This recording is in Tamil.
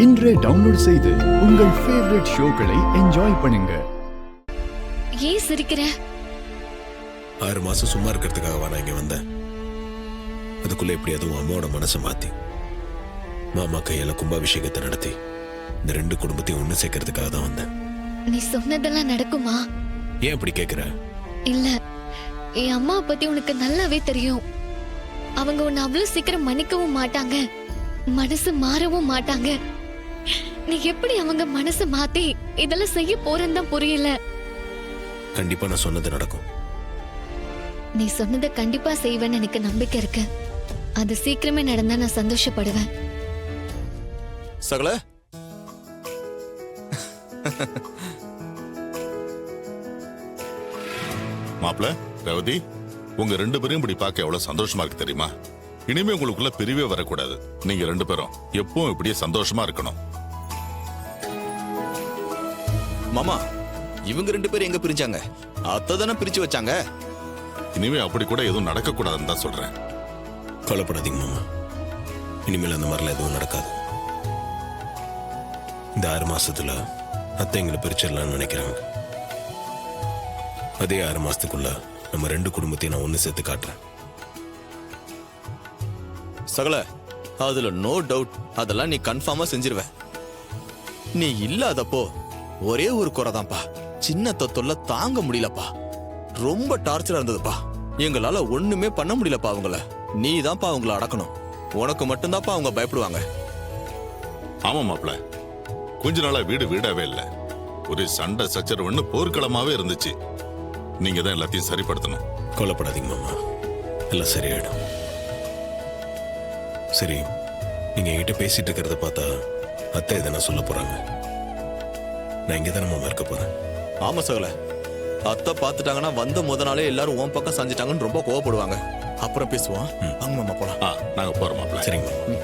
இன்றே டவுன்லோட் செய்து உங்கள் ஃபேவரட் ஷோக்களை என்ஜாய் பண்ணுங்க. ஏன் சிரிக்கிற? 6 மாசம் சும்மா இருக்கிறதுக்காக நான் இங்க வந்தேன். அதுக்குள்ள எப்படி அதுவும் அம்மாவோட மனசை மாத்தி மாமா கையில கும்பாபிஷேகத்தை நடத்தி இந்த 2 குடும்பத்தையும் ஒண்ணு சேர்க்கறதுக்காக தான் வந்தேன். நீ சொன்னதெல்லாம் நடக்குமா? ஏன் இப்படி கேக்குற? இல்ல, என் அம்மா பத்தி உனக்கு நல்லாவே தெரியும். அவங்க உன்னை அவ்வளவு சீக்கிரம் மன்னிக்கவும் மாட்டாங்க, மனசு மாறவும் மாட்டாங்க. நீ எப்படி அவங்க மனசு மாத்தி இதெல்லாம் செய்ய போறேன்னு தான் புரியல. கண்டிப்பா நான் சொன்னது நடக்கும். நீ சொன்னதை கண்டிப்பா செய்வேன்னு எனக்கு நம்பிக்கை இருக்கு. அது சீக்கிரமே நடந்தா நான் சந்தோஷப்படுவேன். சகல மாப்பிள ரவதி, உங்க 2 பேரையும் இப்படி பார்க்க எவ்வளவு சந்தோஷமா இருக்கு தெரியுமா? இனிமே உங்களுக்குள்ள பிரிவே வரக்கூடாது. நீங்க 2 பேரும் எப்பவும் இப்படியே சந்தோஷமா இருக்கணும். மாமா, இவங்க 2 பேரும் எங்க பிரிஞ்சாங்க? அத்தை தானே பிரிச்சு வச்சாங்க. இனிமே அப்படி கூட எதுவும் நடக்க கூடாதுன்னு தான் சொல்றேன். கவலைப்படாதீங்க மாமா, இனிமேல் அந்த மாதிரிலாம் எதுவும் நடக்காது. இந்த 6 மாசத்துல அத்தை எங்களை பிரிச்சிடலாம்னு நினைக்கிறாங்க. அதே 6 மாசத்துக்குள்ள நம்ம 2 குடும்பத்தையும் நான் ஒண்ணு சேர்த்து காட்டுறேன். சகல, அதுல நோ டவுட் அதெல்லாம் நீ கன்ஃபார்மா செஞ்சிருவ. நீ இல்லாதப்போ ஒரே ஒரு குறைதான்ப்பா, சின்ன தொல்லை தாங்க முடியலப்பா. ரொம்ப டார்ச்சரா இருந்ததுப்பா. எங்களால ஒண்ணுமே பண்ண முடியலப்பா. அவங்கள நீ தான்ப்பா அவங்கள அடக்கணும். உனக்கு மட்டும்தான்ப்பா அவங்க பயப்படுவாங்க. ஆமா மாப்பிள, கொஞ்ச நாளா வீடாவே இல்ல. ஒரு சண்டை சச்சரவுன்னு போர்க்களமாவே இருந்துச்சு. நீங்க தான் எல்லாத்தையும் சரிப்படுத்தணும். கவலைப்படாதீங்க மாமா, எல்லாம் சரியாயிடும். சரி, நீங்க என்கிட்ட பேசிட்டு இருக்கிறத பார்த்தா அத்தை எதனா சொல்ல போறாங்க. நான் இங்கே தானே மாமா இருக்க போறேன். ஆமா சகல, அத்தை பார்த்துட்டாங்கன்னா வந்த முத நாளே எல்லாரும் உன் பக்கம் சாஞ்சிட்டாங்கன்னு ரொம்ப கோவப்படுவாங்க. அப்புறம் பேசுவோம். வாங்க மாமா போலாம். நாங்க போறோம் மாப்பிள. சரிங்க மாமா.